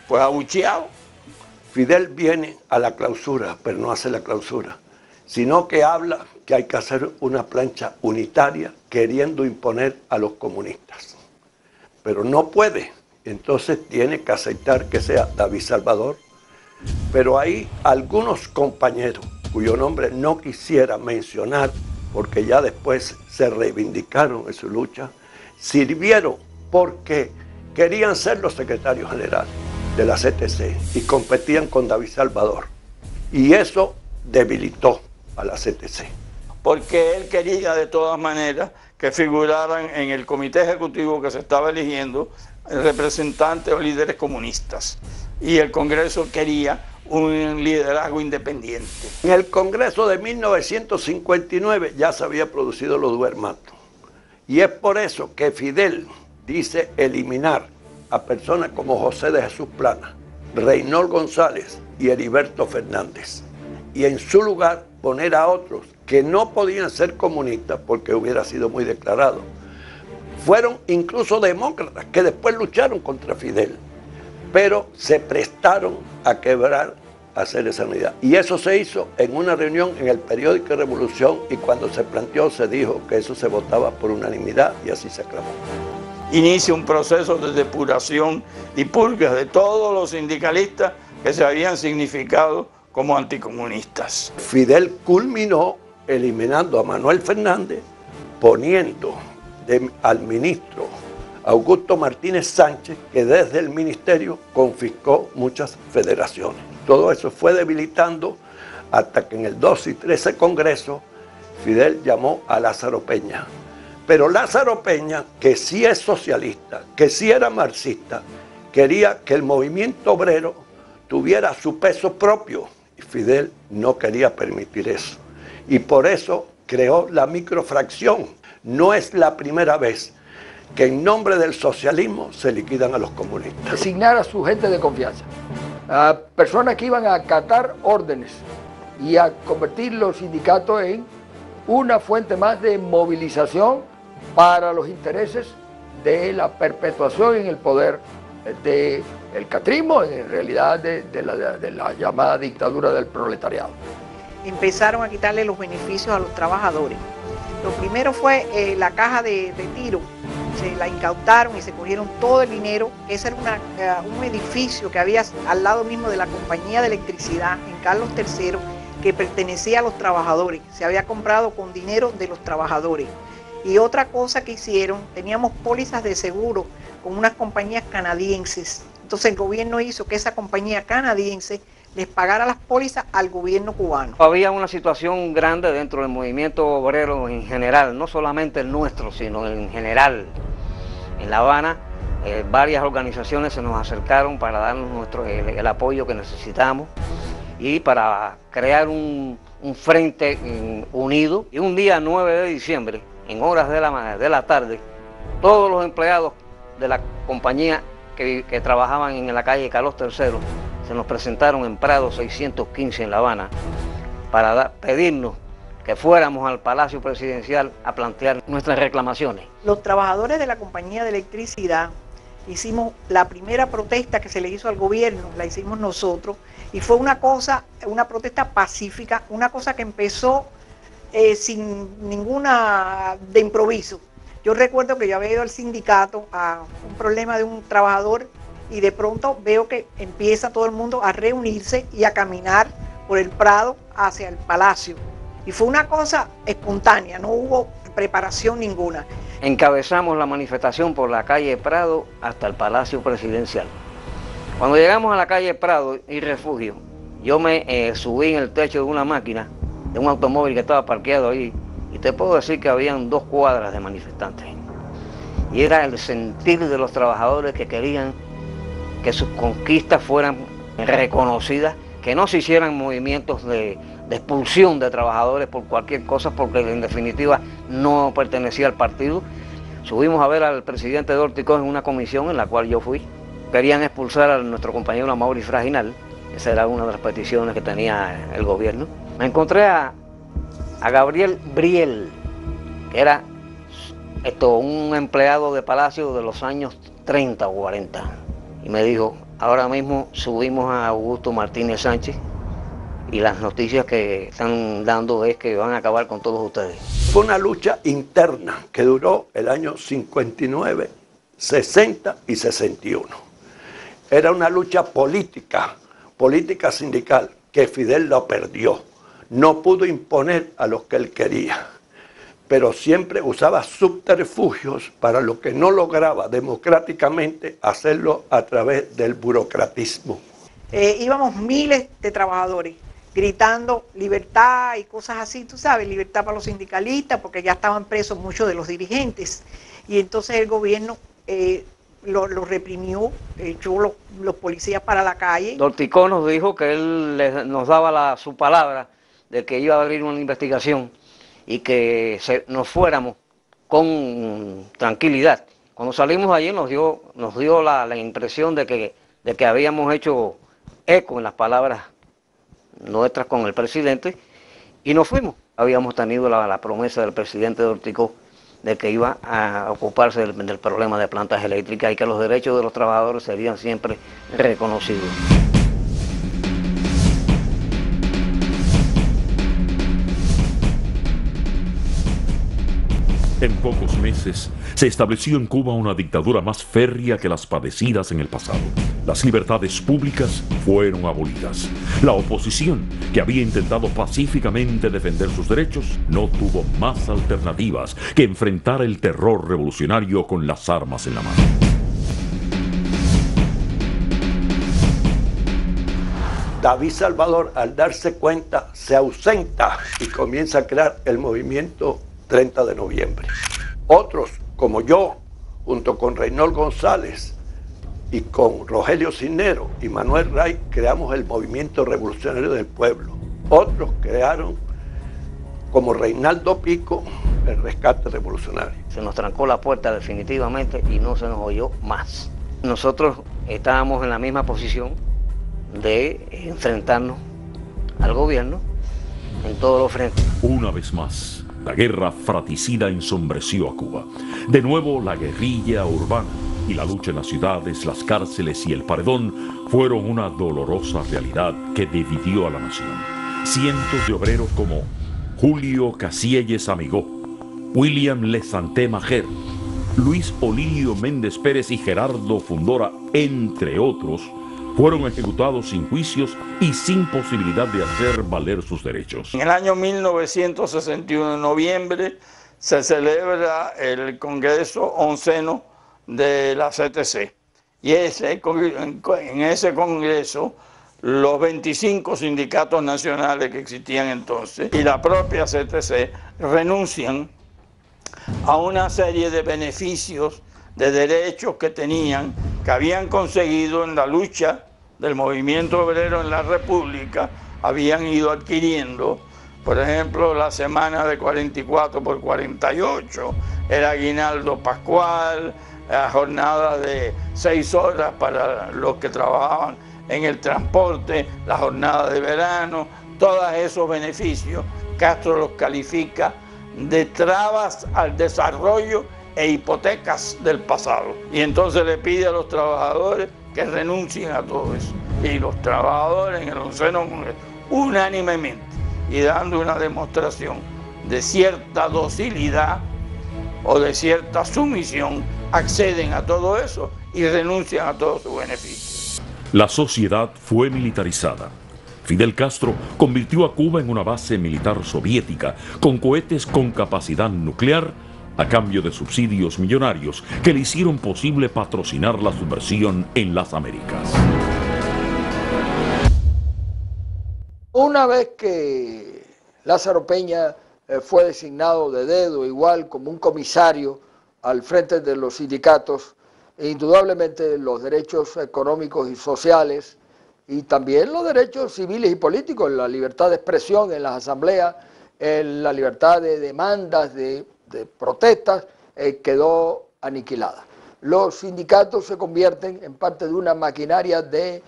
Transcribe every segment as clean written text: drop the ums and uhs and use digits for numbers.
pues abucheado. Fidel viene a la clausura, pero no hace la clausura, sino que habla que hay que hacer una plancha unitaria queriendo imponer a los comunistas. Pero no puede, entonces tiene que aceptar que sea David Salvador. Pero hay algunos compañeros cuyo nombre no quisiera mencionar, porque ya después se reivindicaron en su lucha, sirvieron porque querían ser los secretarios generales de la CTC y competían con David Salvador. Y eso debilitó a la CTC. Porque él quería de todas maneras que figuraran en el comité ejecutivo que se estaba eligiendo representantes o líderes comunistas. Y el Congreso quería un liderazgo independiente. En el Congreso de 1959 ya se había producido los duermatos. Y es por eso que Fidel dice eliminar a personas como José de Jesús Plana, Reynold González y Heriberto Fernández. Y en su lugar poner a otros que no podían ser comunistas porque hubiera sido muy declarado. Fueron incluso demócratas que después lucharon contra Fidel, pero se prestaron a quebrar, a hacer esa unidad. Y eso se hizo en una reunión en el periódico Revolución, y cuando se planteó se dijo que eso se votaba por unanimidad y así se aclamó. Inicia un proceso de depuración y purga de todos los sindicalistas que se habían significado como anticomunistas. Fidel culminó eliminando a Manuel Fernández, poniendo al ministro Augusto Martínez Sánchez, que desde el ministerio confiscó muchas federaciones. Todo eso fue debilitando hasta que en el 12 y 13 Congreso Fidel llamó a Lázaro Peña. Pero Lázaro Peña, que sí es socialista, que sí era marxista, quería que el movimiento obrero tuviera su peso propio. Y Fidel no quería permitir eso. Y por eso creó la microfracción. No es la primera vez que en nombre del socialismo se liquidan a los comunistas. Designar a su gente de confianza, a personas que iban a acatar órdenes y a convertir los sindicatos en una fuente más de movilización para los intereses de la perpetuación en el poder del catrismo, en realidad de la llamada dictadura del proletariado. Empezaron a quitarle los beneficios a los trabajadores. Lo primero fue la caja de retiro, se la incautaron y se cogieron todo el dinero. Ese era un edificio que había al lado mismo de la compañía de electricidad en Carlos III, que pertenecía a los trabajadores, se había comprado con dinero de los trabajadores. Y otra cosa que hicieron, teníamos pólizas de seguro con unas compañías canadienses. Entonces el gobierno hizo que esa compañía canadiense les pagara las pólizas al gobierno cubano. Había una situación grande dentro del movimiento obrero en general, no solamente el nuestro, sino en general. En La Habana, varias organizaciones se nos acercaron para darnos el apoyo que necesitamos y para crear un frente unido. Y un día 9 de diciembre, en horas de la tarde, todos los empleados de la compañía que trabajaban en la calle Carlos III se nos presentaron en Prado 615 en La Habana para pedirnos que fuéramos al Palacio Presidencial a plantear nuestras reclamaciones. Los trabajadores de la compañía de electricidad hicimos la primera protesta que se le hizo al gobierno, la hicimos nosotros, y fue una protesta pacífica, una cosa que empezó sin ninguna de improviso. Yo recuerdo que yo había ido al sindicato a un problema de un trabajador y de pronto veo que empieza todo el mundo a reunirse y a caminar por el Prado hacia el Palacio. Y fue una cosa espontánea, no hubo preparación ninguna. Encabezamos la manifestación por la calle Prado hasta el Palacio Presidencial. Cuando llegamos a la calle Prado y Refugio, yo me subí en el techo de una máquina, de un automóvil que estaba parqueado ahí, y te puedo decir que habían 2 cuadras de manifestantes. Y era el sentir de los trabajadores que querían que sus conquistas fueran reconocidas, que no se hicieran movimientos de expulsión de trabajadores por cualquier cosa, porque en definitiva no pertenecía al partido. Subimos a ver al presidente de Orticón en una comisión en la cual yo fui. Querían expulsar a nuestro compañero Amaury Fraginal, esa era una de las peticiones que tenía el gobierno. Me encontré a Gabriel Briel, que era un empleado de Palacio de los años 30 o 40. Y me dijo, Ahora mismo subimos a Augusto Martínez Sánchez y las noticias que están dando es que van a acabar con todos ustedes. Fue una lucha interna que duró el año 59, 60 y 61. Era una lucha política sindical, que Fidel lo perdió. No pudo imponer a los que él quería, pero siempre usaba subterfugios para lo que no lograba democráticamente hacerlo a través del burocratismo. Íbamos miles de trabajadores gritando libertad y cosas así, tú sabes, libertad para los sindicalistas, porque ya estaban presos muchos de los dirigentes. Y entonces el gobierno lo reprimió, echó los policías para la calle. Dorticó nos dijo que él nos daba su palabra de que iba a abrir una investigación y que nos fuéramos con tranquilidad. Cuando salimos allí nos dio la impresión de que habíamos hecho eco en las palabras nuestras con el presidente y nos fuimos. Habíamos tenido la promesa del presidente Dorticó de que iba a ocuparse del problema de plantas eléctricas y que los derechos de los trabajadores serían siempre reconocidos. En pocos meses se estableció en Cuba una dictadura más férrea que las padecidas en el pasado. Las libertades públicas fueron abolidas. La oposición, que había intentado pacíficamente defender sus derechos, no tuvo más alternativas que enfrentar el terror revolucionario con las armas en la mano. David Salvador, al darse cuenta, se ausenta y comienza a crear el movimiento 30 de noviembre. Otros, como yo, junto con Reynold González y con Rogelio Cisneros y Manuel Ray, creamos el Movimiento Revolucionario del Pueblo. Otros crearon, como Reinaldo Pico, el Rescate Revolucionario. Se nos trancó la puerta definitivamente y no se nos oyó más. Nosotros estábamos en la misma posición de enfrentarnos al gobierno en todos los frentes. Una vez más, la guerra fratricida ensombreció a Cuba. De nuevo, la guerrilla urbana y la lucha en las ciudades, las cárceles y el paredón fueron una dolorosa realidad que dividió a la nación. Cientos de obreros como Julio Casielles Amigó, William Lesanté Majer, Luis Olilio Méndez Pérez y Gerardo Fundora, entre otros, fueron ejecutados sin juicios y sin posibilidad de hacer valer sus derechos. En el año 1961, en noviembre, se celebra el Congreso Onceno de la CTC. Y en ese Congreso, los 25 sindicatos nacionales que existían entonces y la propia CTC renuncian a una serie de beneficios, de derechos que tenían, que habían conseguido en la lucha del movimiento obrero en la República, habían ido adquiriendo. Por ejemplo, la semana de 44 por 48, el aguinaldo pascual, la jornada de 6 horas para los que trabajaban en el transporte, la jornada de verano, todos esos beneficios, Castro los califica de trabas al desarrollo e hipotecas del pasado. Y entonces le pide a los trabajadores que renuncien a todo eso. Y los trabajadores en el onceno Congreso, unánimemente, y dando una demostración de cierta docilidad o de cierta sumisión, acceden a todo eso y renuncian a todos sus beneficios. La sociedad fue militarizada. Fidel Castro convirtió a Cuba en una base militar soviética con cohetes con capacidad nuclear a cambio de subsidios millonarios que le hicieron posible patrocinar la subversión en las Américas. Una vez que Lázaro Peña fue designado de dedo igual como un comisario al frente de los sindicatos, indudablemente los derechos económicos y sociales y también los derechos civiles y políticos, la libertad de expresión en las asambleas, la libertad de demandas, de protestas, quedó aniquilada. Los sindicatos se convierten en parte de una maquinaria de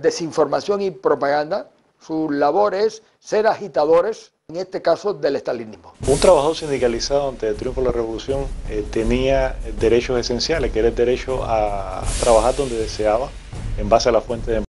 desinformación y propaganda. Su labor es ser agitadores, en este caso del estalinismo. Un trabajador sindicalizado ante el triunfo de la revolución tenía derechos esenciales, que era el derecho a trabajar donde deseaba, en base a la fuente de